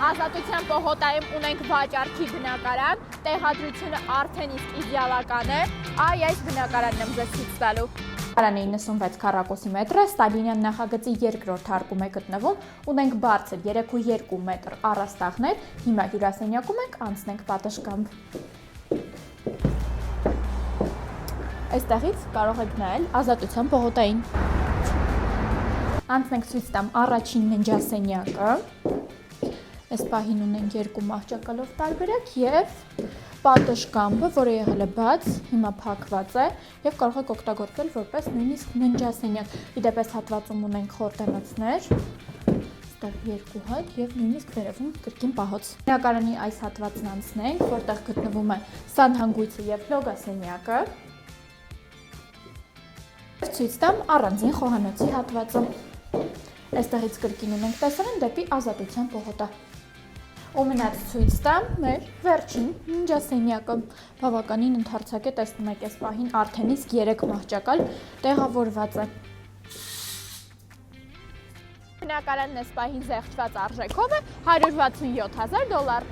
Ազատության պողոտայում ունենք վաճառքի բնակարան, տեղադրությունը արդեն իսկ իդեալական է, այս բնակարանն եմ ձեզ ցույց տալու։ Բնակարանը 96 քառակուսի մետր է, Ստալինյան նախագծի երկրորդ հարկում է գտնվում, ունենք բարձր 3,2 մետր առաստաղներ, հիմա հյուրասենյակում ենք, անցնենք պատշգամբ։ Այստեղից կարող եք նայել Ազատության պողոտային։ Անցնենք ցույց տամ առաջին ննջասենյակը։ Այս պահին ունենք երկու մահճակալով տարբերակ և պատշգամբը, որը եղել է բաց, հիմա փակված է և կարող եք օգտագործել որպես նույնիսկ ննջասենյակ։ Իդեպ այս հատվածում ունենք խորտեմոցներ, այստեղ երկու հատ և նույնիսկ վերևում կրկին պահոց։ Բնակարանի այս հատվածն անցնենք, որտեղ գտնվում է սանհանգույցը և լոգասենյակը։ Ցույց տամ առանձին խոհանոցի հատվածը։ Այստեղից կրկին ունենք տեսարան դեպի Ազատության պողոտա։ Ու մնաց ցույց տամ մեր վերջին ննջասենյակը, բավականին ընդարձակ է, տեսնում եք այս պահին արդեն իսկ 3 մահճակալ տեղավորված է։ Բնակարանն այս պահին զեղչված արժեքով է $167,000։